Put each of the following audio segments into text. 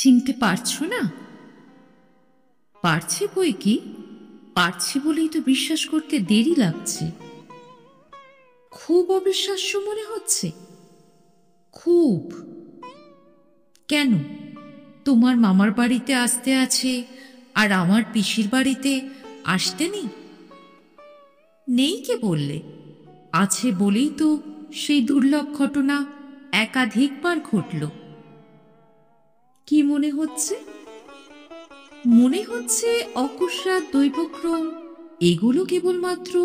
চিনতে পারছো না? পারছি বই কি, পারছি বলেই তো বিশ্বাস করতে দেরি লাগছে। খুব অবিশ্বাস্য মনে হচ্ছে? খুব? কেন? তোমার মামার বাড়িতে আসতে আছে আর আমার পিসির বাড়িতে আসতে নেই? নেই কে বললে? আছে বলেই তো সেই দুর্লভ ঘটনা একাধিকবার ঘটল। কি মনে হচ্ছে? মনে হচ্ছে অকস্মাৎ দৈবক্রম এগুলো কেবলমাত্র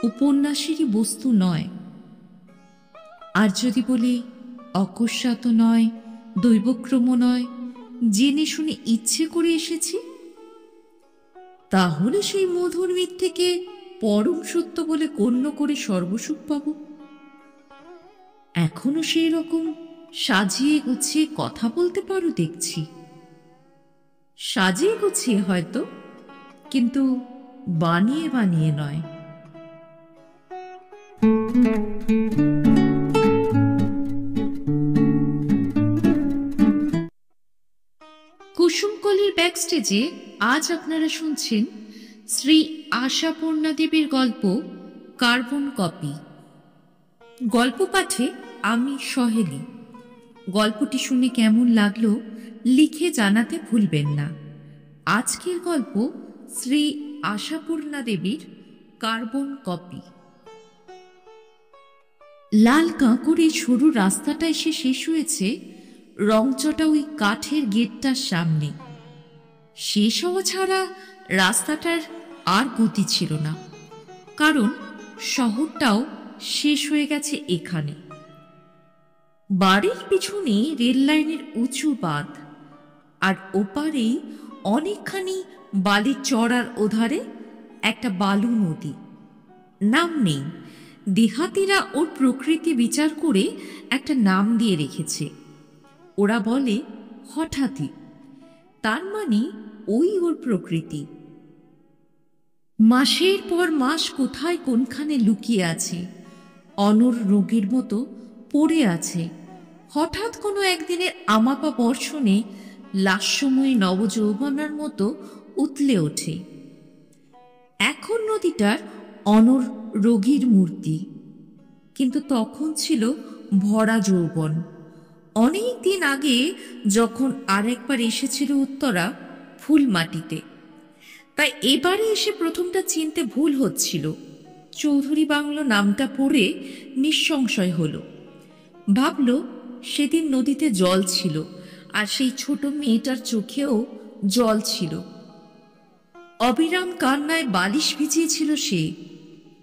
উপন্যাসেরই বস্তু নয়। আর যদি বলি অকস্মাৎ নয়, দৈবক্রমও নয়, জেনে শুনে ইচ্ছে করে এসেছি, তাহলে সেই মধুর মিথ্যেকে পরম সত্য বলে গণ্য করে সর্বসুখ পাব। এখনো সেই রকম সাজিয়ে গুছিয়ে কথা বলতে পারো দেখছি। সাজিয়ে গুছিয়ে হয়তো, কিন্তু বানিয়ে বানিয়ে নয়। কুসুমকলির ব্যাকস্টেজে আজ আপনারা শুনছেন শ্রী আশাপূর্ণা দেবীর গল্প কার্বন কপি। গল্প পাঠে আমি সহেলি। গল্পটি শুনে কেমন লাগলো লিখে জানাতে ভুলবেন না। আজকের গল্প শ্রী আশাপূর্ণা দেবীর কার্বন কপি। লাল কাঁকড়ে সরু রাস্তাটা এসে শেষ হয়েছে রংচটা ওই কাঠের গেটটার সামনে। শেষ হওয়া ছাড়া রাস্তাটার আর গতি ছিল না, কারণ শহরটাও শেষ হয়ে গেছে এখানে। বাড়ির পিছনে রেল লাইনের উঁচু বাঁধ, আর ওপারেই অনেকখানি বালির চড়ার ওধারে একটা বালু নদী। নাম নেই, দেহাতিরা ওর প্রকৃতি বিচার করে একটা নাম দিয়ে রেখেছে। ওরা বলে হঠাৎই, তার মানে ওই ওর প্রকৃতি। মাসের পর মাস কোথায় কোনখানে লুকিয়ে আছে, অনর রোগীর মতো পড়ে আছে। হঠাৎ কোনো একদিনের আমাপা বর্ষণে লাস্যময়ী নবযৌবনার মতো উতলে ওঠে। এখন নদীটার অনর রোগীর মূর্তি, কিন্তু তখন ছিল ভরা যৌবন। অনেক দিন আগে যখন আরেকবার এসেছিল উত্তরা ফুল মাটিতে, তাই এবারে এসে প্রথমটা চিনতে ভুল হচ্ছিল। চৌধুরী বাংলো নামটা পড়ে নিঃসংশয় হলো। ভাবল সেদিন নদীতে জল ছিল, আর সেই ছোট মেয়েটার চোখেও জল ছিল। অবিরাম কান্নায় বালিশ ভিজিয়েছিল সে,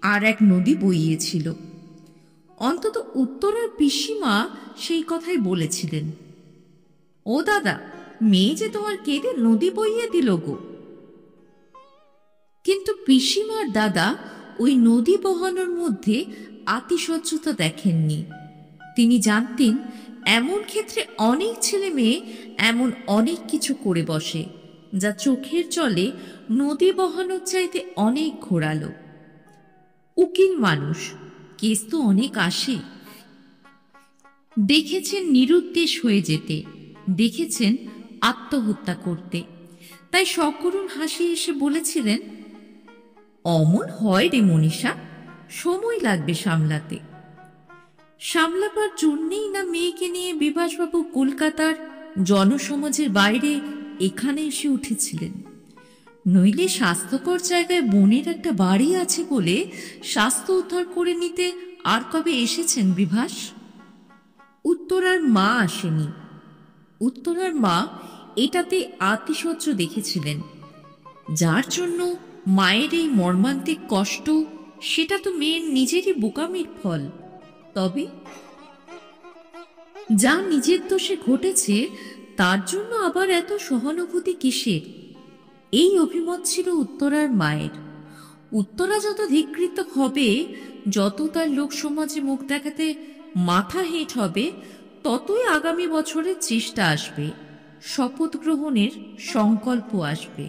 আর এক নদী বইয়েছিল। অন্তত উত্তরার পিসিমা সেই কথাই বলেছিলেন। ও দাদা, মেয়ে যে তোমার কেঁদে নদী বইয়ে দিল গো। কিন্তু পিসিমার দাদা ওই নদী বহানোর মধ্যে আতিশয্যতা দেখেননি। তিনি জানতেন এমন ক্ষেত্রে অনেক ছেলে মেয়ে এমন অনেক কিছু করে বসে, যা চোখের জলে নদী বহানোর চাইতে অনেক ঘোরালো। উকিল মানুষ, কেস তো অনেক আসে। দেখেছেন নিরুদ্দেশ হয়ে যেতে, দেখেছেন আত্মহত্যা করতে। তাই সকরুণ হাসি এসে বলেছিলেন, অমন হয় রে মনীষা, সময় লাগবে সামলাতে। সামলাবার জন্যেই না মেয়েকে নিয়ে বিভাসবাবু কলকাতার জনসমাজের বাইরে এখানে এসে উঠেছিলেন। নইলে স্বাস্থ্যকর জায়গায় বোনের একটা বাড়ি আছে বলে স্বাস্থ্য উদ্ধার করে নিতে আর কবে এসেছেন বিভাস? উত্তরার মা আসেনি। উত্তরার মা এটাতে আতিশয্য দেখেছিলেন। যার জন্য মায়ের এই মর্মান্তিক কষ্ট, সেটা তো মেয়ের নিজেরই বোকামির ফল। তবে যা নিজের দোষে ঘটেছে তার জন্য আবার এত সহানুভূতি কিসের? এই অভিমত ছিল উত্তরার মায়ের। উত্তরা যত ধিকৃত হবে, যত তার লোক সমাজে মুখ দেখাতে মাথা হেঁট হবে, ততই আগামী বছরের চেষ্টা আসবে, শপথ গ্রহণের সংকল্প আসবে।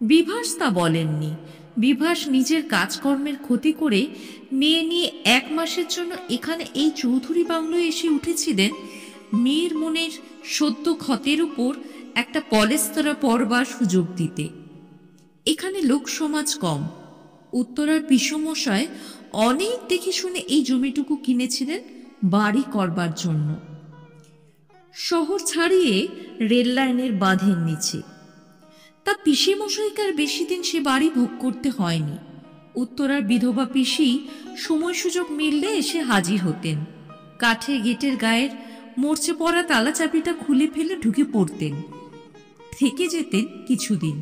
বিভাস তা বলেননি। বিভাস নিজের কাজকর্মের ক্ষতি করে মেয়ে নিয়ে 1 মাসের জন্য এখানে এই চৌধুরী বাংলোয় এসে উঠেছিলেন মেয়ের মনের সদ্য ক্ষতের উপর একটা পলেস্তরা পরবার সুযোগ দিতে। এখানে লোক সমাজ কম। উত্তরার পিসমশায় অনেক দেখে শুনে এই জমিটুকু কিনেছিলেন বাড়ি করবার জন্য, শহর ছাড়িয়ে রেল লাইনের বাঁধের নিচে। তা পিসেমশাইকার বেশি দিন সে বাড়ি ভোগ করতে হয়নি। উত্তরার বিধবা পিসি সময় সুযোগ মিললে এসে হাজির হতেন। কাঠের গেটের গায়ের মরচে পড়া তালা চাবিটা খুলে ফেলে ঢুকে পড়তেন, থেকে যেতেন কিছুদিন।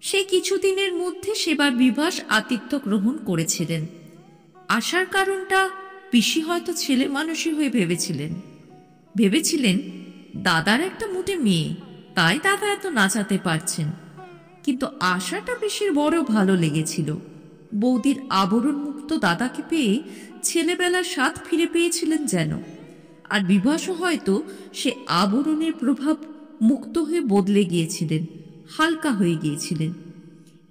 সেই কিছুদিনের মধ্যে সেবার বিভাস আতিথ্য গ্রহণ করেছিলেন। আসার কারণটা পিসি হয়তো ছেলে মানুষই হয়ে ভেবেছিলেন দাদার একটা মোটে মেয়ে, তাই দাদা এত নাচাতে পারছেন। কিন্তু আশাটা পিসির বড় ভালো লেগেছিল। বৌদির আবরণ মুক্ত দাদাকে পেয়ে ছেলেবেলার স্বাদ ফিরে পেয়েছিলেন যেন। আর বিভাসও হয়তো সে আবরণের প্রভাব মুক্ত হয়ে বদলে গিয়েছিলেন, হালকা হয়ে গিয়েছিলেন।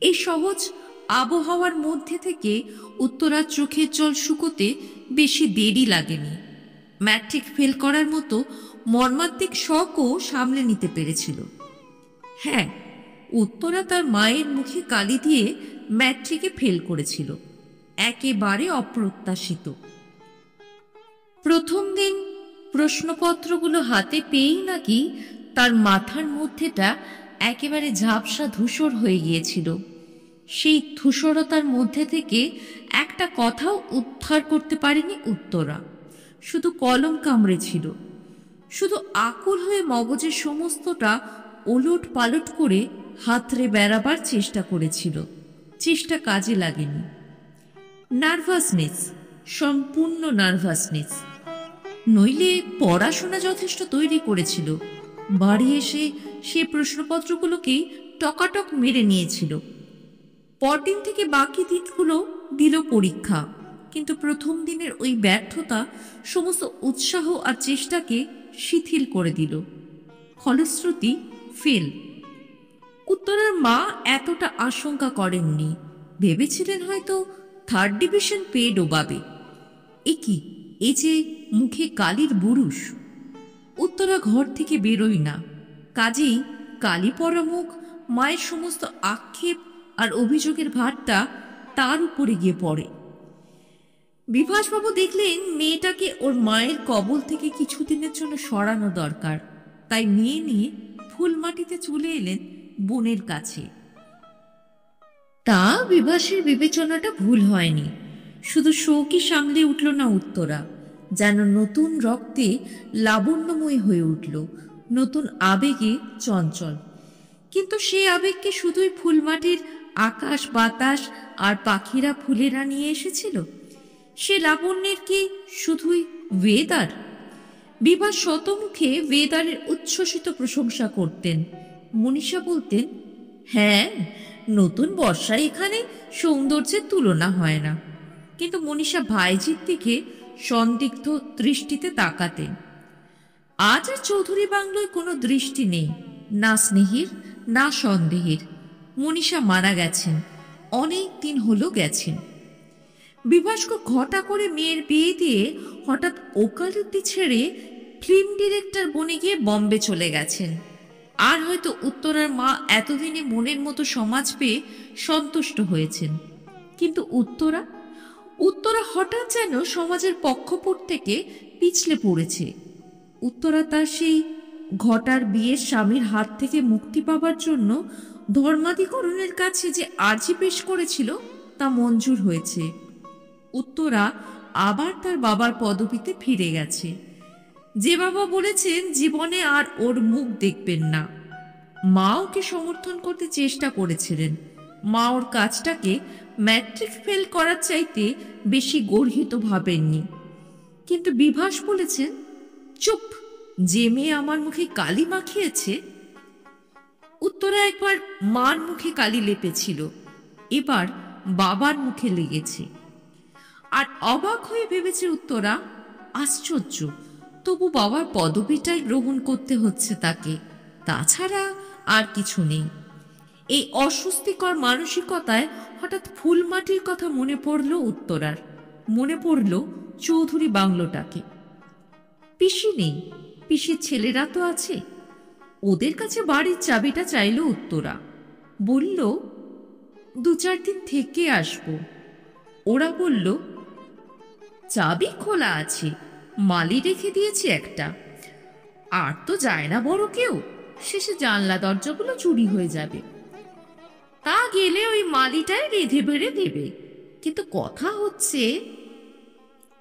এই সহজ আবহাওয়ার মধ্যে থেকে উত্তরার চোখের জল শুকোতে বেশি দেরি লাগেনি। ম্যাট্রিক ফেল করার মতো মর্মান্তিক শখও সামলে নিতে পেরেছিল। হ্যাঁ, উত্তরা তার মায়ের মুখে কালি দিয়ে ম্যাট্রিকে ফেল করেছিল, একেবারে অপ্রত্যাশিত। প্রথম দিন প্রশ্নপত্রগুলো হাতে পেয়েই নাকি তার মাথার মধ্যেটা একেবারে ঝাপসা ধূসর হয়ে গিয়েছিল। সেই ধূসরতার মধ্যে থেকে একটা কথাও উদ্ধার করতে পারেনি উত্তরা। শুধু কলম কামড়েছিল, শুধু আকুল হয়ে মগজের সমস্তটা ওলট পালট করে হাতড়ে বেড়াবার চেষ্টা করেছিল। চেষ্টা কাজে লাগেনি। নার্ভাসনেস, সম্পূর্ণ নার্ভাসনেস। নইলে পড়াশোনা যথেষ্ট তৈরি করেছিল। বাড়ি এসে সে প্রশ্নপত্রগুলোকেই টকাটক মেরে নিয়েছিল। পরদিন থেকে বাকি দিনগুলো দিল পরীক্ষা। কিন্তু প্রথম দিনের ওই ব্যর্থতা সমস্ত উৎসাহ আর চেষ্টাকে শিথিল করে দিল। ফলশ্রুতি ফেল। উত্তরার মা এতটা আশঙ্কা করেননি। ভেবেছিলেন হয়তো 3rd ডিভিশন পেয়ে ডোবাবে। এ যে মুখে কালির বুরুষ। উত্তরা ঘর থেকে বেরোয় না, কাজেই কালি পরা মুখ, মায়ের সমস্ত আক্ষেপ আর অভিযোগের ভারটা তার উপরে গিয়ে পড়ে। বিভাসবাবু দেখলেন মেয়েটাকে ওর মায়ের কবল থেকে কিছুদিনের জন্য সরানো দরকার, তাই মেয়ে নিয়ে ফুলমাটিতে চলে এলেন বোনের কাছে। তা বিভাসের বিবেচনাটা ভুল হয়নি। শুধু শৌকি সামলে উঠল না উত্তরা, যেন নতুন রক্তে লাবণ্যময় হয়ে উঠল, নতুন আবেগে চঞ্চল। কিন্তু সে আবেগকে শুধুই ফুলমাটির আকাশ বাতাস আর পাখিরা ফুলেরা নিয়ে এসেছিল? সে লাবণ্যের কি শুধুই ওয়েদার? বিভাস শতমুখে ওয়েদারের উচ্ছ্বসিত প্রশংসা করতেন। মনীষা বলতেন, হ্যাঁ, নতুন বর্ষায় এখানে সৌন্দর্যের তুলনা হয় না। কিন্তু মনীষা ভাইজির দিকে সন্দিগ্ধ দৃষ্টিতে তাকাতেন। আজ আর চৌধুরী বাংলোয় কোনো দৃষ্টি নেই, না স্নেহের না সন্দেহের। মনীষা মারা গেছেন, অনেক দিন হলো গেছেন। বিভাসকে ঘটা করে মেয়ের বিয়ে দিয়ে হঠাৎ ওকালতি ছেড়ে ফিল্ম ডিরেক্টর বনে গিয়ে বম্বে চলে গেছেন। আর হয়তো উত্তরার মা এতদিনে মনের মতো সমাজ পেয়ে সন্তুষ্ট হয়েছেন। কিন্তু উত্তরা হঠাৎ যেন সমাজের পক্ষপট থেকে পিছলে পড়েছে। উত্তরা তার সেই ঘটার বিয়ের স্বামীর হাত থেকে মুক্তি পাবার জন্য ধর্মাধিকরণের কাছে যে আর্জি পেশ করেছিল তা মঞ্জুর হয়েছে। উত্তরা আবার তার বাবার পদবিতে ফিরে গেছে। যে বাবা বলেছেন জীবনে আর ওর মুখ দেখবেন না। মা ওকে সমর্থন করতে চেষ্টা করেছিলেন। মা ওর কাজটাকে ম্যাট্রিক ফেল করার চাইতে বেশি গর্হিত ভাবেননি। কিন্তু বিভাস বলেছেন, চুপ, যে মেয়ে আমার মুখে কালি মাখিয়েছে। উত্তরা একবার মার মুখে কালি লেপেছিল, এবার বাবার মুখে লেগেছে। আর অবাক হয়ে ভেবেছে উত্তরা, আশ্চর্য, তবু বাবার পদবিটাই গ্রহণ করতে হচ্ছে তাকে, তাছাড়া আর কিছু নেই। এই অস্বস্তিকর মানসিকতায় হঠাৎ ফুলমাটির কথা মনে পড়ল উত্তরার। মনে পড়ল চৌধুরী বাংলোটাকে। পিসি নেই, পিসির ছেলেরা তো আছে, ওদের কাছে বাড়ির চাবিটা চাইল উত্তরা। বলল 2-4 দিন থেকে আসবো। ওরা বলল চাবি খোলা আছে, মালি রেখে দিয়েছি একটা, আর তো যায় না বড় কেউ, শেষে জানলা দরজাগুলো চুরি হয়ে যাবে। তা গেলে ওই মালিটাই রেঁধে বেড়ে দেবে। কিন্তু কথা হচ্ছে,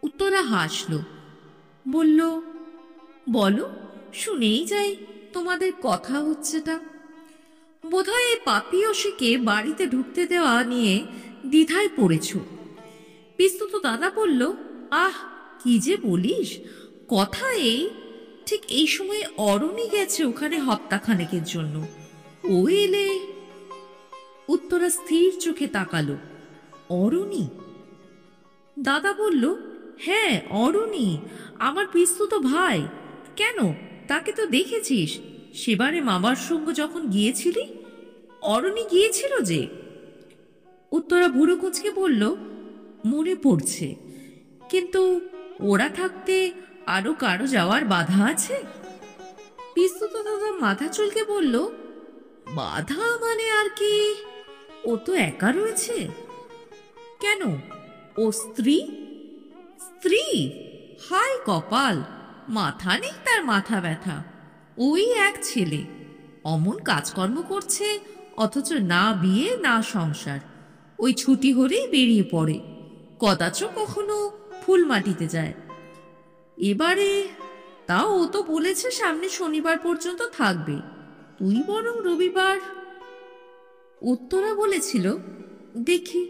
উত্তরা হাসল, বলল বলো, শুনেই যাই তোমাদের কথা হচ্ছেটা। বোধহয় এই পাপি অসিকে বাড়িতে ঢুকতে দেওয়া নিয়ে দ্বিধায় পড়েছ। পিস্তুত দাদা বলল, আহ কি যে বলিস, কথা এই, ঠিক এই সময় অরণি গেছে ওখানে হপ্তাখানেকের জন্য, ও এলে। উত্তরা স্থির চোখে তাকালো। অরণি? দাদা বলল, হ্যাঁ অরণি, আমার পিস্তুত ভাই। কেন, তাকে তো দেখেছিস, সেবারে মামার সঙ্গে যখন গিয়েছিলি, অরণি গিয়েছিল যে। উত্তরা ভুরু কুঁচকে বলল, মনে পড়ছে, কিন্তু ওরা থাকতে আরো কারো যাওয়ার বাধা আছে? পিস্তুত দাদা মাথা চুলকে বলল, বাধা মানে আর কি, ও তো একা রয়েছে। কেন, ও স্ত্রী? স্ত্রী? হায় কপাল, মাথা নেই তার মাথা ব্যথা। ওই এক ছেলে, অমন কাজকর্ম করছে, অথচ না বিয়ে না সংসার। ওই ছুটি হলেই বেরিয়ে পড়ে, কদাচ কখনো ফুল মাটিতে যায়। এবারে তাও ও তো বলেছে সামনে শনিবার পর্যন্ত থাকবে, তুই বরং রবিবার। উত্তরা বলেছিল, দেখি।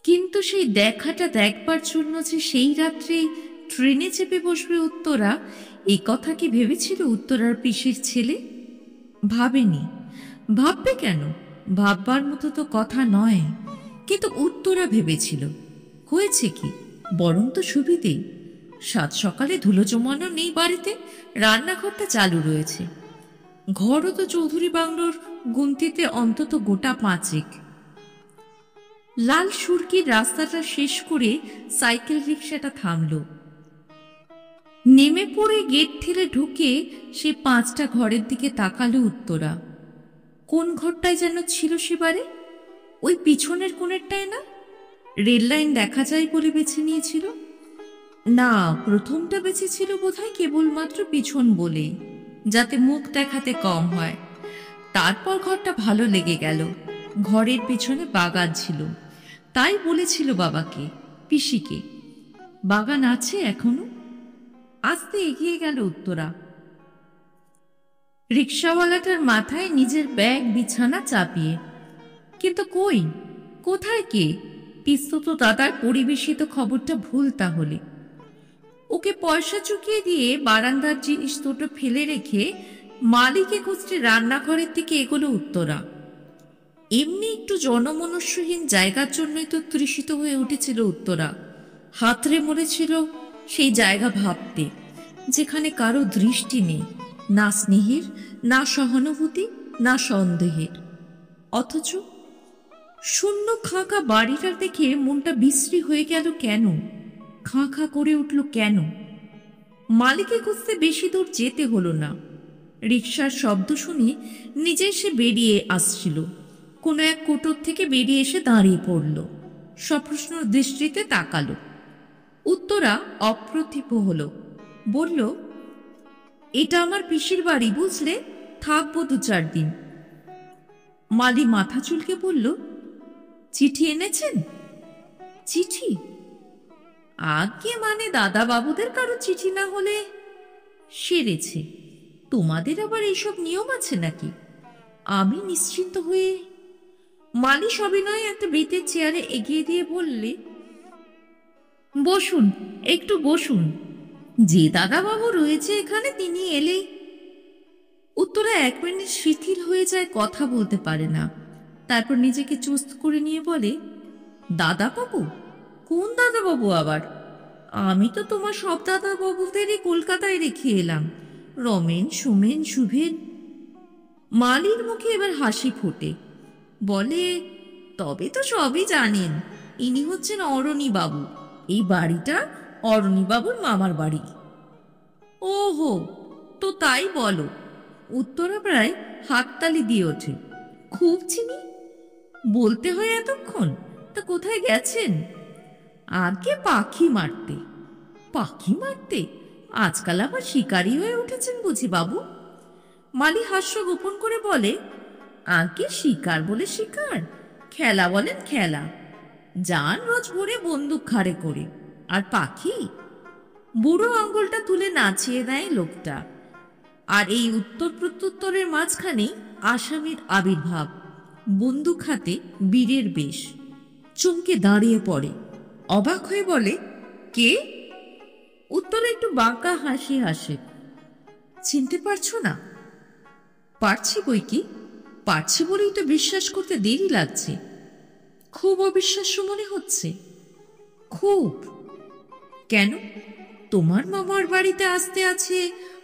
কিন্তু সেই দেখাটা দেখবার জন্য যে সেই রাত্রে ট্রেনে চেপে বসবে উত্তরা, এ কথা কি ভেবেছিল উত্তরার পিসির ছেলে? ভাবেনি। ভাববে কেন, ভাববার মতো তো কথা নয়। কিন্তু উত্তরা ভেবেছিল। হয়েছে কি, বরং তো সুবিধেই। সাত সকালে ধুলো জমানো নেই বাড়িতে, রান্নাঘরটা চালু রয়েছে। ঘরও তো চৌধুরী বাংলোর গুনতিতে অন্তত গোটা 5। লাল সুরকির রাস্তাটা শেষ করে সাইকেল রিক্সাটা থামল। নেমে পড়ে গেট ঠেলে ঢুকে সে 5টা ঘরের দিকে তাকালো উত্তরা। কোন ঘরটায় যেন ছিল সেবারে? ওই পিছনের কোণেরটায় না? রেল লাইন দেখা যায় বলে বেছে নিয়েছিল। না, প্রথমটা বেঁচেছিল বোধহয় কেবলমাত্র পিছন বলেই, যাতে মুখ দেখাতে কম হয়। তারপর ঘরটা ভালো লেগে গেল। ঘরের পিছনে বাগান ছিল, তাই বলেছিল বাবাকে, পিসিকে। বাগান আছে এখনো। আস্তে এগিয়ে গেল উত্তরা। রিক্সাওয়ালাটার মাথায় নিজের ব্যাগ বিছানা চাপিয়ে। কিন্তু কই, কোথায় কে? পিস্তুত দাদার পরিবেশিত খবরটা ভুল তাহলে। ওকে পয়সা চুকিয়ে দিয়ে বারান্দার জিনিস দুটো ফেলে রেখে মালিকে খুঁজতে রান্নাঘরের দিকে এগোলো উত্তরা। এমনি একটু জনমনুষ্যহীন জায়গার জন্যই তো তৃষিত হয়ে উঠেছিল উত্তরা। হাতড়ে মরেছিল সেই জায়গা ভাবতে, যেখানে কারো দৃষ্টি নেই, না স্নেহের, না সহানুভূতি, না সন্দেহের। অথচ শূন্য খাঁকা বাড়িটা দেখে মনটা বিশ্রী হয়ে গেল কেন? খাঁ খাঁ করে উঠল কেন? মালিকে খুঁজতে বেশি দূর যেতে হলো না। রিকশার শব্দ শুনে নিজে সে বেরিয়ে আসছিল। কোনো এক কোটর থেকে বেরিয়ে এসে দাঁড়িয়ে পড়ল, সপ্রশ্ন দৃষ্টিতে তাকালো। উত্তরা অপ্রতিভ হলো, বলল, এটা আমার পিসির বাড়ি বুঝলে, থাকবো 2-4 দিন। মালি মাথা চুলকে বলল, চিঠি এনেছেন? চিঠি? আগে মানে দাদা বাবুদের কারো চিঠি না হলে সেরেছে। তোমাদের আবার এইসব নিয়ম আছে নাকি? আমি নিশ্চিন্ত হয়ে মালি সবিনয়ে একটা বেতের চেয়ারে এগিয়ে দিয়ে বললে, বসুন, একটু বসুন। যে দাদা বাবু রয়েছে এখানে তিনি এলেই। উত্তরা 1 মিনিট শিথিল হয়ে যায়, কথা বলতে পারে না। তারপর নিজেকে চুস্ত করে নিয়ে বলে, দাদা বাবু? কোন দাদা বাবু আবার? আমি তো তোমার সব দাদা বাবুদেরই কলকাতায় রেখে এলাম, রমেন, সুমেন, শুভেন। মালির মুখে এবার হাসি ফোটে, বলে, তবে তো সবই জানেন, ইনি হচ্ছেন অরণি বাবু। এই বাড়িটা অরণি বাবুর মামার বাড়ি। ওহো, তো তাই বলো। উত্তরা প্রায় হাততালি দিয়ে ওঠে। খুব চিনি? বলতে হয় এতক্ষণ? তা কোথায় গেছেন? আগে পাখি মারতে। পাখি মারতে? আজকাল আবার শিকারী হয়ে উঠেছেন বুঝি বাবু? মালি হাস্য গোপন করে বলে, আগে শিকার বলে শিকার, খেলা বলেন খেলা। যান রোজ ভোরে বন্দুক ঘাড়ে করে, আর পাখি? বুড়ো আঙ্গুলটা তুলে নাচিয়ে দেয় লোকটা। আর এই উত্তর প্রত্যুত্তরের মাঝখানে আসামির আবির্ভাব, বন্দুক হাতে, বীরের বেশ। চমকে দাঁড়িয়ে পড়ে, অবাক হয়ে বলে, কে? উত্তরে একটু বাঁকা হাসি হাসে। চিনতে পারছো না? পারছি বই কি, পারছি বলেই তো বিশ্বাস করতে দেরি লাগছে। খুব অবিশ্বাস্য মনে হচ্ছে? খুব। কেন? তোমার মামার বাড়িতে আসতে আছে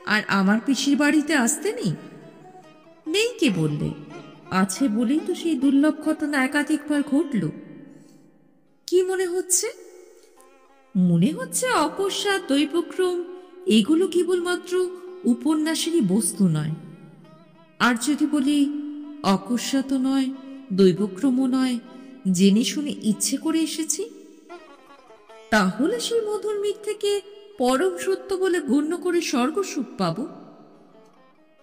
আর আমার পিসির বাড়িতে আসতে নেই? নেই কে বললে? আছে বলেই তো সেই দুর্লভ ঘটনা একাধিকবার ঘটল। কি মনে হচ্ছে? মনে হচ্ছে অকস্মাৎ দৈবক্রম এগুলো কেবলমাত্র উপন্যাসেরই বস্তু নয়। আর যদি বলি অকস্মাৎ নয়, দৈবক্রমও নয়, জেনে শুনে ইচ্ছে করে এসেছি, তাহলে সেই মধুর মিথ্যেকে পরম সত্য বলে গণ্য করে স্বর্গসুখ পাব।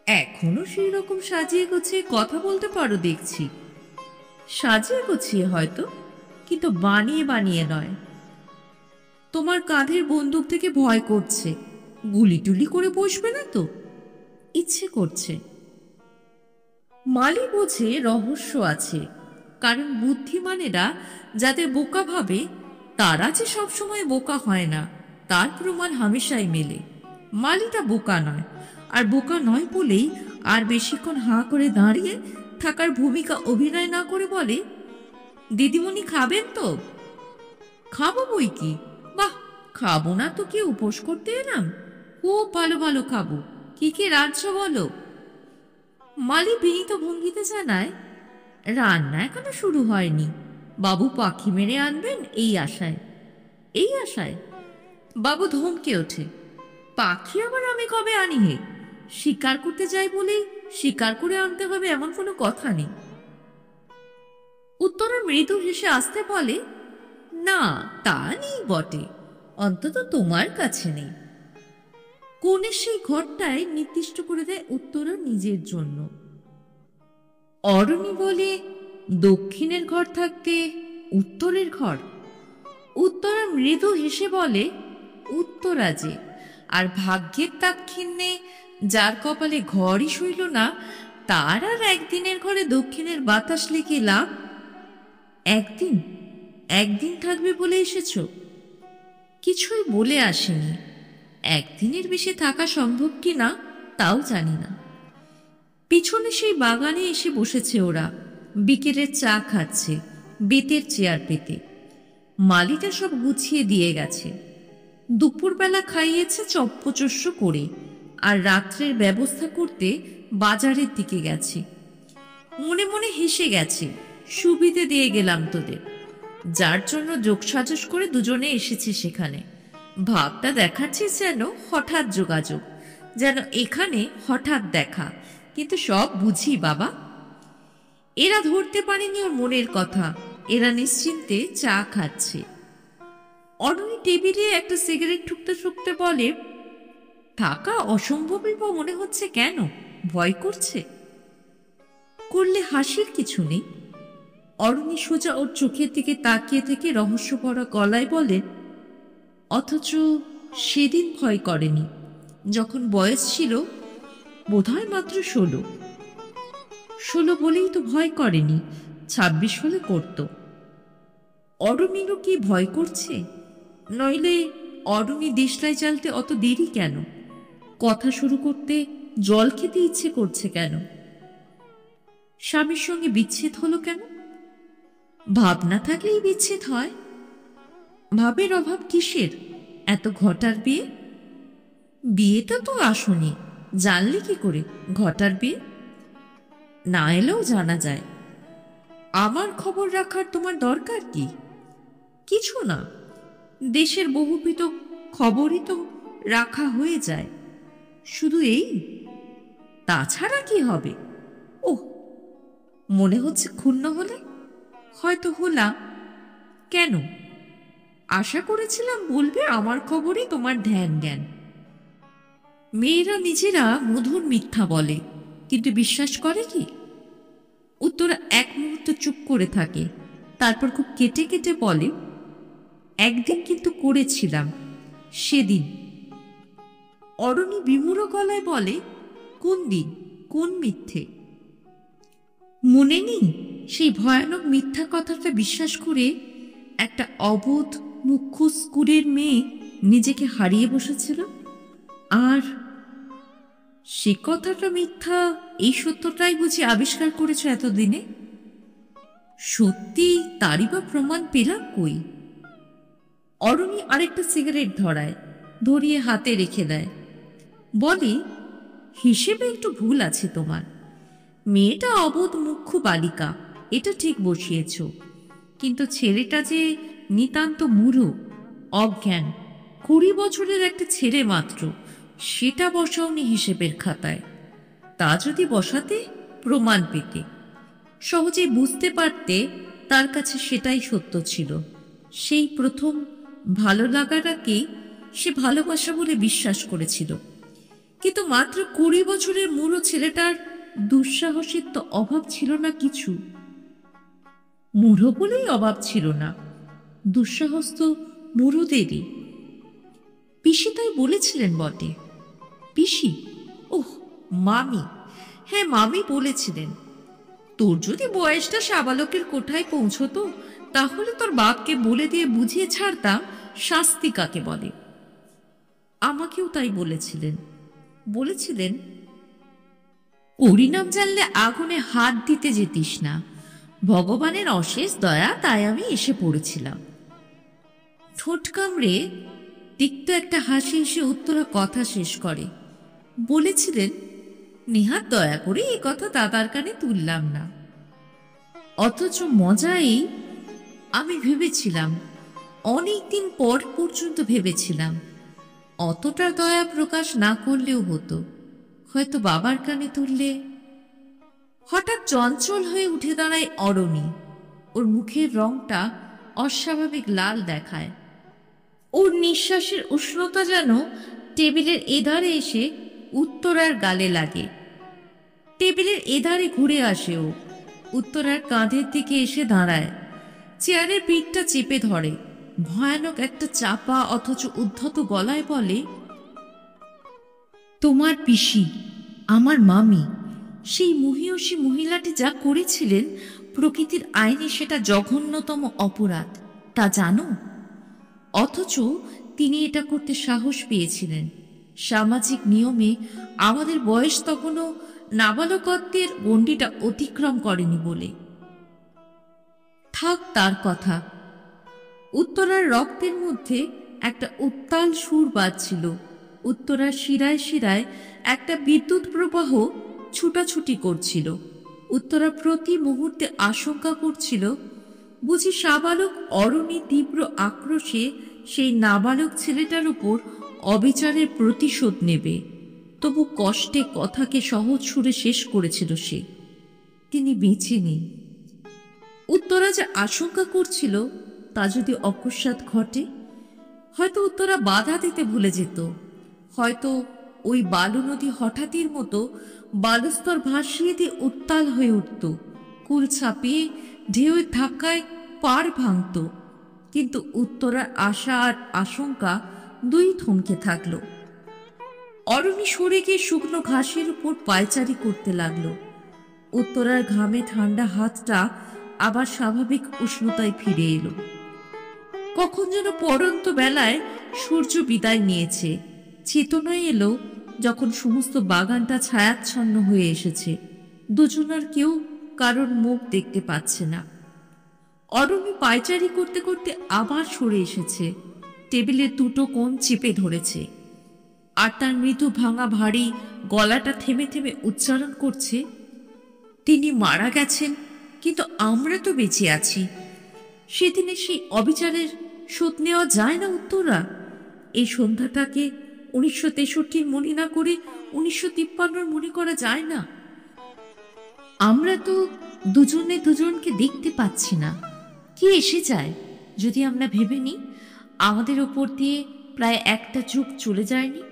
এখনো সেই রকম সাজিয়ে গুছিয়ে কথা বলতে পারো দেখছি। সাজিয়ে গুছিয়ে হয়তো, কিন্তু বানিয়ে বানিয়ে নয়। তোমার কাঁধের বন্দুক থেকে ভয় করছে, গুলি টুলি করে বসবে না তো? ইচ্ছে করছে। মালি বোঝে রহস্য আছে, কারণ বুদ্ধিমানেরা যাদের বোকা ভাবে তারা যে সবসময় বোকা হয় না তার প্রমাণ হামেশাই মেলে। মালিটা বোকা নয়, আর বোকা নয় বলেই আর বেশিক্ষণ হাঁ করে দাঁড়িয়ে থাকার ভূমিকা অভিনয় না করে বলে, দিদিমণি খাবেন তো? খাবো বই কি। বাহ, খাবো না তো কি উপোস করতে এলাম? খুব ভালো ভালো খাবো। কি কি রাঁধছ বলো? মালি বিনীত ভঙ্গিতে জানায়, রান্না এখনো শুরু হয়নি, বাবু পাখি মেরে আনবেন এই আশায়। এই আশায়? বাবু ধমকে ওঠে, পাখি আবার আমি কবে আনি হে? শিকার করতে যাই বলেই শিকার করে আনতে হবে এমন কোনো কথা নেই। উত্তরা মৃদু হেসে আসতে বলে, না তা নেই বটে, অন্তত তোমার কাছে নেই। কোণের সেই ঘরটায় নির্দিষ্ট করে দেয় উত্তরা নিজের জন্য। অরণি বলে, দক্ষিণের ঘর থাকতে উত্তরের ঘর? উত্তরা মৃদু হেসে বলে, উত্তরা যে, আর ভাগ্যের দাক্ষিণ্যে যার কপালে ঘরই সইল না, তার আর একদিনের ঘরে দক্ষিণের বাতাস লেগে লাভ? একদিন? একদিন থাকবে বলে এসেছ? কিছুই বলে আসেনি। একদিনের বেশি থাকা সম্ভব কি না তাও জানি না। পিছনে সেই বাগানে এসে বসেছে ওরা, বিকেলের চা খাচ্ছে, বেতের চেয়ার পেতে। মালিটা সব গুছিয়ে দিয়ে গেছে। দুপুরবেলা খাইয়েছে চপ্পচস্য করে, আর রাত্রের ব্যবস্থা করতে বাজারের দিকে গেছে। মনে মনে হেসে গেছে, সুবিধে দিয়ে গেলাম তোদের, যার জন্য যোগসাজশ করে দুজনে এসেছে সেখানে। ভাবটা দেখাচ্ছিস যেন হঠাৎ যোগাযোগ, যেন এখানে হঠাৎ দেখা, কিন্তু সব বুঝি বাবা। এরা ধরতে পারেনি ওর মনের কথা, এরা নিশ্চিন্তে চা খাচ্ছে। অননি টেবিলে একটা সিগারেট ঠুকতে ঠুকতে বলে, থাকা অসম্ভবই বা মনে হচ্ছে কেন? ভয় করছে? করলে হাসির কিছু নেই। অরণি সোজা ওর চোখের দিকে তাকিয়ে থেকে রহস্য ভরা গলায় বলেন, অথচ সেদিন ভয় করেনি, যখন বয়স ছিল বোধহয় মাত্র 16। 16 বলেই তো ভয় করেনি, 26 হলে করত। অরণিরও কি ভয় করছে? নইলে অরণি দেশলাই চালতে অত দেরি কেন? কথা শুরু করতে জল খেতে ইচ্ছে করছে কেন? স্বামীর সঙ্গে বিচ্ছেদ হলো কেন? ভাবনা থাকলেই বিচ্ছেদ হয়। ভাবের অভাব কিসের? এত ঘটার বিয়ে? বিয়েটা তো আসনি, জানলে কি করে ঘটার বিয়ে? না এলেও জানা যায়। আমার খবর রাখার তোমার দরকার কি? কিছু না, দেশের বহুবিধ খবরই তো রাখা হয়ে যায়। শুধু এই? তাছাড়া কি হবে? ওহ, মনে হচ্ছে ক্ষুণ্ণ হলে? হয়তো হলাম। কেন? আশা করেছিলাম বলবে আমার খবরে তোমার ধ্যান জ্ঞান। মেয়েরা নিজেরা মধুর মিথ্যা বলে, কিন্তু বিশ্বাস করে কি? উত্তরা এক মুহূর্ত চুপ করে থাকে, তারপর খুব কেটে কেটে বলে, একদিন কিন্তু করেছিলাম, সেদিন। অরণি বিমূঢ় গলায় বলে, কোন দিন, কোন মিথ্যে? মনে নেই সেই ভয়ানক মিথ্যা কথাটা বিশ্বাস করে একটা অবোধ মুখ্য স্কুলের মেয়ে নিজেকে হারিয়ে বসেছিল? আর সে কথাটা মিথ্যা, এই সত্যটাই বুঝি আবিষ্কার করেছ এতদিনে? সত্যি তারই বা প্রমাণ পেলাম কই? অরণি আরেকটা সিগারেট ধরায়, ধরিয়ে হাতে রেখে দেয়, বলে, হিসেবে একটু ভুল আছে তোমার। মেয়েটা অবোধ মুখ্য বালিকা, এটা ঠিক বসিয়েছ, কিন্তু ছেলেটা যে নিতান্ত মূঢ়, অজ্ঞান, 20 বছরের একটা ছেলে মাত্র, সেটা বসাওনি হিসেবের খাতায়। তা যদি বসাতে, প্রমাণ পেতে, সহজেই বুঝতে পারতে তার কাছে সেটাই সত্য ছিল। সেই প্রথম ভালো লাগাটাকে সে ভালোবাসা বলে বিশ্বাস করেছিল। কিন্তু মাত্র 20 বছরের মূঢ় ছেলেটার দুঃসাহসের তো অভাব ছিল না কিছু। মূঢ় বলেই অভাব ছিল না, দুঃসাহস তো মূঢ়দেরই। পিসি তাই বলেছিলেন বটে। পিসি? ওহ, মামি। হ্যাঁ, মামি বলেছিলেন, তোর যদি বয়সটা সাবালকের কোঠায় পৌঁছতো, তাহলে তোর বাপকে বলে দিয়ে বুঝিয়ে ছাড়তাম শাস্তি কাকে বলে। আমাকেও তাই বলেছিলেন। বলেছিলেন, পরিণাম জানলে আগুনে হাত দিতে যেতিস না, ভগবানের অশেষ দয়া, তাই আমি এসে পড়েছিলাম। ঠোঁট কামড়ে তিক্ত একটা হাসি এসে উত্তরা কথা শেষ করে। বলেছিলেন, নেহাত দয়া করে এই কথা দাদার কানে তুললাম না। অথচ মজাই, আমি ভেবেছিলাম, অনেকদিন পর পর্যন্ত ভেবেছিলাম, অতটা দয়া প্রকাশ না করলেও হতো, হয়তো বাবার কানে তুললে। হঠাৎ চঞ্চল হয়ে উঠে দাঁড়ায় অরণি। ওর মুখের রংটা অস্বাভাবিক লাল দেখায়। ওর নিঃশ্বাসের উষ্ণতা যেন টেবিলের এধারে এসে উত্তরার গালে লাগে। টেবিলের এধারে ঘুরে আসে ও, উত্তরার কাঁধের দিকে এসে দাঁড়ায়, চেয়ারের পিঠটা চেপে ধরে, ভয়ানক একটা চাপা অথচ উদ্ধত গলায় বলে, তোমার পিসি, আমার মামি, সেই মহিয়সী মহিলাটি যা করেছিলেন, প্রকৃতির আইনে সেটা জঘন্যতম অপরাধ, তা জানো? অথচ তিনি এটা করতে সাহস পেয়েছিলেন, সামাজিক নিয়মে আমাদের বয়স তখনও নাবালকত্বের গণ্ডিটা অতিক্রম করেনি বলে। থাক তার কথা। উত্তরার রক্তের মধ্যে একটা উত্তাল সুর বাজছিল। উত্তরার শিরায় শিরায় একটা বিদ্যুৎ প্রবাহ ছুটাছুটি করছিল। উত্তরা প্রতি মুহূর্তে আশঙ্কা করছিল, বুঝি সাবালক অরণি তীব্র আক্রোশে সেই নাবালক ছেলেটার উপর অবিচারের প্রতিশোধ নেবে। তবু কষ্টে কথাকে সহজ সুরে শেষ করেছিল সে, তিনি বেঁচে নেই। উত্তরা যে আশঙ্কা করছিল, তা যদি অকস্মাৎ ঘটে, হয়তো উত্তরা বাধা দিতে ভুলে যেত, হয়তো ওই বালু নদী হঠাৎই মতো বালুস্তর ভাসিয়ে দিয়ে উত্তাল হয়ে উঠত, কুল ছাপিয়ে ঢেউয়ের ধাক্কায় পাড় ভাঙত। কিন্তু উত্তরার আশা আর আশঙ্কা দুই থমকে থাকল। অরণি সরে গিয়ে শুকনো ঘাসের উপর পায়চারি করতে লাগলো। উত্তরার ঘামে ঠান্ডা হাতটা আবার স্বাভাবিক উষ্ণতায় ফিরে এলো। কখন যেন পড়ন্ত বেলায় সূর্য বিদায় নিয়েছে, চেতনায় এলো যখন সমস্ত বাগানটা ছায়াচ্ছন্ন হয়ে এসেছে, দুজনার কেউ কারোর মুখ দেখতে পাচ্ছে না। অরণি পায়চারি করতে করতে আবার সরে এসেছে, টেবিলের দুটো কোণ চেপে ধরেছে, আর তার মৃদু ভাঙা ভারী গলাটা থেমে থেমে উচ্চারণ করছে, তিনি মারা গেছেন, কিন্তু আমরা তো বেঁচে আছি। সেদিনে সেই অবিচারের শোধ নেওয়া যায় না উত্তরা? এই সন্ধ্যাটাকে 1963 মনে না করে 1953 মনে করা যায় না? আমরা তো দুজনে দুজনকে দেখতে পাচ্ছি না। কি এসে যায় যদি আমরা ভেবে নিই আমাদের ওপর দিয়ে প্রায় একটা যুগ চলে যায়নি?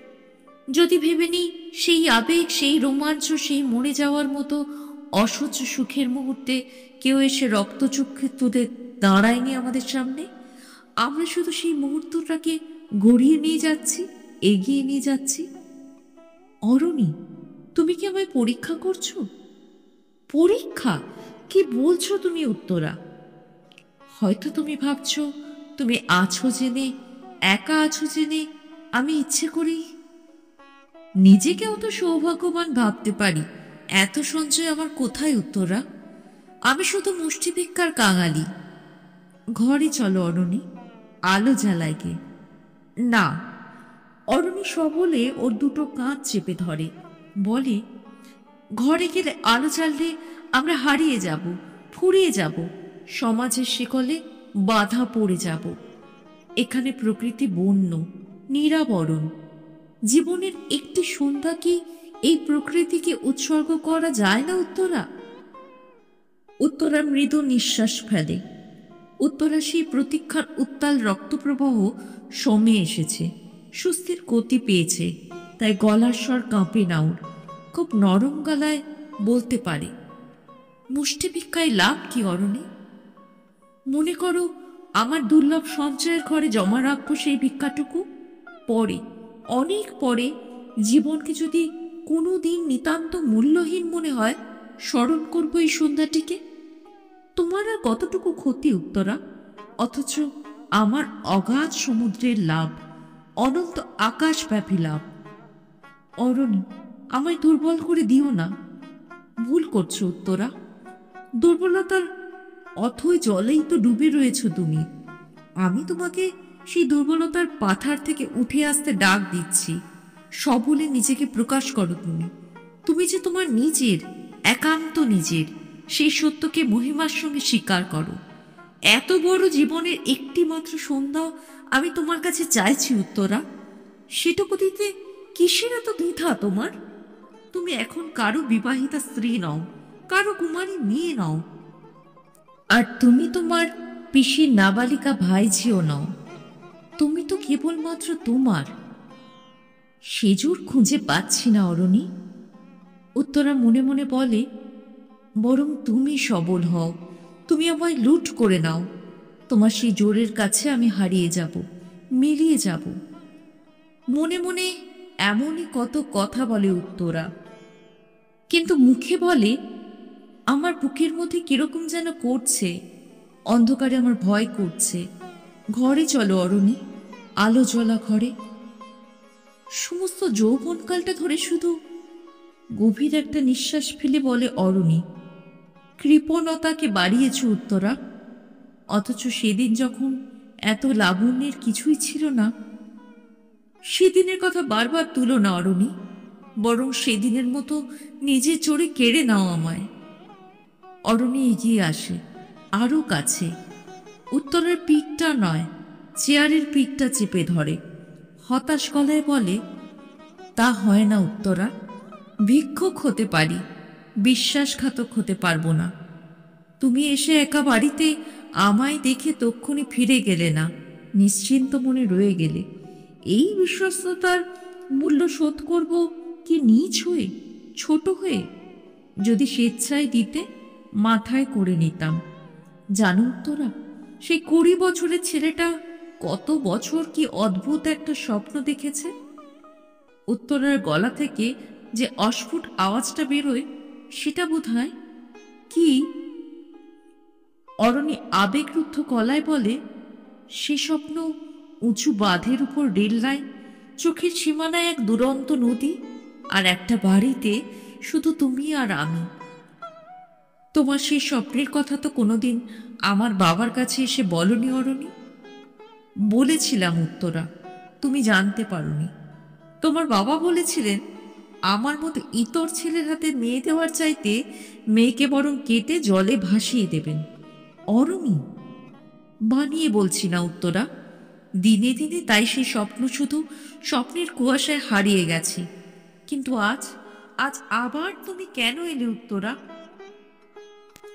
যদি ভেবে নিই সেই আবেগ, সেই রোমাঞ্চ, সেই মরে যাওয়ার মতো অসহ্য সুখের মুহূর্তে কেউ এসে রক্তচক্ষে তুলে দাঁড়ায়নি আমাদের সামনে, আমরা শুধু সেই মুহূর্তটাকে গড়িয়ে নিয়ে যাচ্ছি, এগিয়ে নিয়ে যাচ্ছি। অরণি, তুমি কি আমায় পরীক্ষা করছো? পরীক্ষা? কি বলছো তুমি উত্তরা? হয়তো তুমি ভাবছো তুমি আছো জেনে, একা আছো জেনে আমি ইচ্ছে করেই নিজেকে অত সৌভাগ্যবান ভাবতে পারি। এত সঞ্চয় আমার কোথায় উত্তরা? আমি শুধু মুষ্টিভিক্ষার কাঙালি। ঘরে চলো অরণি, আলো জ্বালায় গে। না। অরণি সবলে ওর দুটো কাঁধ চেপে ধরে, বলে, ঘরে গেলে আলো জ্বাললে আমরা হারিয়ে যাব, ফুরিয়ে যাব, সমাজের শিকলে বাধা পড়ে যাব। এখানে প্রকৃতি বন্য, নিরাবরণ। জীবনের একটি সন্ধ্যা কি এই প্রকৃতিকে উৎসর্গ করা যায় না উত্তরা? উত্তরা মৃদু নিঃশ্বাস ফেলে। উত্তরা সেই প্রতীক্ষার উত্তাল রক্তপ্রবাহ সমে এসেছে, সুস্থির গতি পেয়েছে, তাই গলার স্বর কাঁপে না ওর। খুব নরম গলায় বলতে পারে, মুষ্টিভিক্ষায় লাভ কি অরণি? মনে করো আমার দুর্লভ সঞ্চয়ের ঘরে জমা রাখবো সেই ভিক্ষাটুকু। পরে, অনেক পরে জীবনকে যদি কোনো দিন নিতান্ত মূল্যহীন মনে হয়, স্মরণ করবো এই সন্ধ্যাটিকে। তোমার আর কতটুকু ক্ষতি উত্তরা? অথচ আমার অগাধ সমুদ্রের লাভ, অনন্ত আকাশব্যাপী লাভ। অরণি, আমায় দুর্বল করে দিও না। ভুল করছো উত্তরা। দুর্বলতার অথই জলেই তো ডুবে রয়েছ তুমি। আমি তোমাকে সেই দুর্বলতার পাথার থেকে উঠে আসতে ডাক দিচ্ছি। সবলে নিজেকে প্রকাশ করো তুমি। তুমি যে তোমার নিজের, একান্ত নিজের, সেই সত্যকে মহিমার সঙ্গে স্বীকার করো। এত বড় জীবনের একটি মাত্র সন্ধ্যা আমি তোমার কাছে চাইছি উত্তরা। সেটুকু দিতে কিসের এত দ্বিধা তোমার? তুমি এখন কারো বিবাহিতা স্ত্রী নও, কারো কুমারী মেয়ে নও, আর তুমি তোমার পিসির নাবালিকা ভাইঝিও নও। তুমি তো কেবলমাত্র তোমার। সেজোর খুঁজে পাচ্ছি না অরণি। উত্তরা মনে মনে বলে, বরং তুমি সবল হও, তুমি আমায় লুট করে নাও। তোমার সেই জোরের কাছে আমি হারিয়ে যাব, মিলিয়ে যাব। মনে মনে এমনই কত কথা বলে উত্তরা, কিন্তু মুখে বলে, আমার বুকের মধ্যে কিরকম যেন করছে, অন্ধকারে আমার ভয় করছে। ঘরে চলো অরণি, আলো জ্বলা ঘরে। সমস্ত যৌবনকালটা ধরে শুধু গভীর একটা নিঃশ্বাস ফেলে বলে অরণি, কৃপণতাকে বাড়িয়েছ উত্তরা। অথচ সেদিন যখন এত লাবণ্যের কিছুই ছিল না, সেদিনের কথা বারবার তুলো না অরণি, বরং সেদিনের মতো নিজের চোরে কেড়ে নাও আমায়। অরণি এগিয়ে আসে, আরো কাছে। উত্তরের পিঠটা নয়, চেয়ারের পিঠটা চেপে ধরে, হতাশ গলায় বলে, তা হয় না উত্তরা। ভিক্ষুক হতে পারি, বিশ্বাসঘাতক হতে পারবো না। তুমি এসে একা বাড়িতে আমায় দেখে তক্ষুনি ফিরে গেলে না, নিশ্চিন্ত মনে রয়ে গেলে। এই বিশ্বস্ততার মূল্য শোধ করব কি নীচ হয়ে, ছোট হয়ে? যদি স্বেচ্ছায় দিতে, মাথায় করে নিতাম। জানো উত্তরা, সেই 20 বছরের ছেলেটা কত বছর কি অদ্ভুত একটা স্বপ্ন দেখেছে। উত্তরার গলা থেকে যে অস্ফুট আওয়াজটা বেরোয়, সেটা বোধহয় কি? অরণি আবেগরুদ্ধ গলায় বলে, সে স্বপ্ন উঁচু বাঁধের উপর রেল লাইন, চোখের সীমানায় এক দুরন্ত নদী, আর একটা বাড়িতে শুধু তুমি আর আমি। তোমার সেই স্বপ্নের কথা তো কোনোদিন আমার বাবার কাছে এসে বলনি অরণি। বলেছিলাম উত্তরা, তুমি জানতে পারোনি। তোমার বাবা বলেছিলেন, আমার মতো ইতর ছেলের হাতে মেয়ে দেওয়ার চাইতে মেয়েকে বরং কেটে জলে ভাসিয়ে দেবেন। অরণি, বানিয়ে বলছি না উত্তরা, দিনে দিনে তাই সেই স্বপ্ন শুধু স্বপ্নের কুয়াশায় হারিয়ে গেছে। কিন্তু আজ আজ আবার তুমি কেন এলে উত্তরা?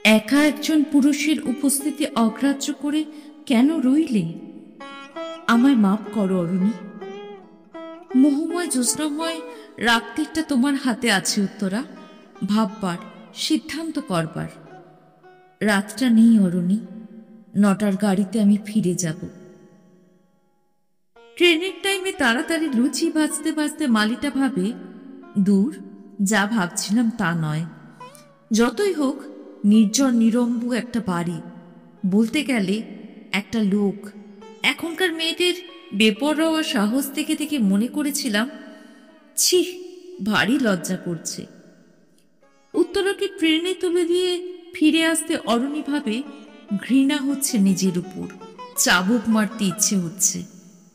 একা একজন পুরুষের উপস্থিতি অগ্রাহ্য করে কেন রইলে? আমায় মাপ করো অরুণী। মোহময় জ্যোৎস্নাময় রাত্রিটা তোমার হাতে আছে উত্তরা, ভাববার, সিদ্ধান্ত করবার। রাতটা নেই অরুণী, 9টার গাড়িতে আমি ফিরে যাব। ট্রেনের টাইমে তাড়াতাড়ি লুচি ভাজতে ভাজতে মালিটা ভাবে, দূর, যা ভাবছিলাম তা নয়। যতই হোক নির্জন নিরম্বু একটা বাড়ি, বলতে গেলে একটা লোক। এখনকার মেয়েদের বেপরোয়া সাহস থেকে থেকে মনে করেছিলাম, ছি, ভারী লজ্জা করছে। উত্তরাকে ট্রেনে তুলে দিয়ে ফিরে আসতে অরুণী ভাবে, ঘৃণা হচ্ছে নিজের উপর, চাবুক মারতে ইচ্ছে হচ্ছে।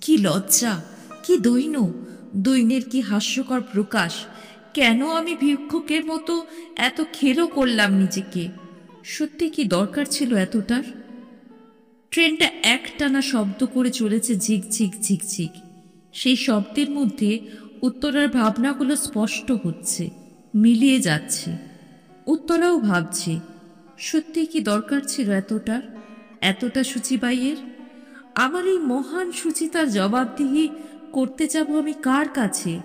কি লজ্জা, কি দৈন্য, দৈন্যের কি হাস্যকর প্রকাশ! কেন আমি ভিক্ষুকের মতো এত খেলো করলাম নিজেকে? সত্যি কি দরকার ছিল এতটার? ট্রেনটা একটানা শব্দ করে চলেছে, ঝিকঝিক ঝিকঝিক। সেই শব্দের মধ্যে উত্তরার ভাবনাগুলো স্পষ্ট হচ্ছে, মিলিয়ে যাচ্ছে। উত্তরাও ভাবছে, সত্যি কি দরকার ছিল এতটার, এতটা সূচিবাইয়ের? আমার এই মহান সুচিতার জবাবদিহি করতে যাব আমি কার কাছে?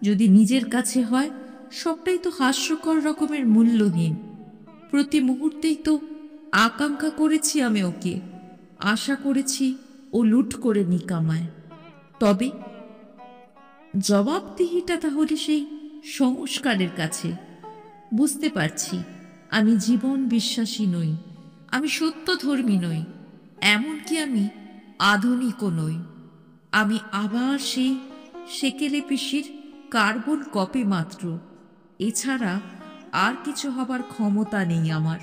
যদি নিজের কাছে হয়, সবটাই তো হাস্যকর রকমের মূল্যহীন। প্রতি মুহূর্তেই তো আকাঙ্ক্ষা করেছি আমি ওকে, আশা করেছি ও লুট করে নিকামায়। তবে জবাবদিহিটা তাহলে সেই সংস্কারের কাছে। বুঝতে পারছি আমি জীবন বিশ্বাসী নই, আমি সত্যধর্মী নই, এমনকি আমি আধুনিকও নই। আমি আবার সেই সেকেলে পিসির কার্বন কপি মাত্র। এছাড়া আর কিছু হবার ক্ষমতা নেই আমার।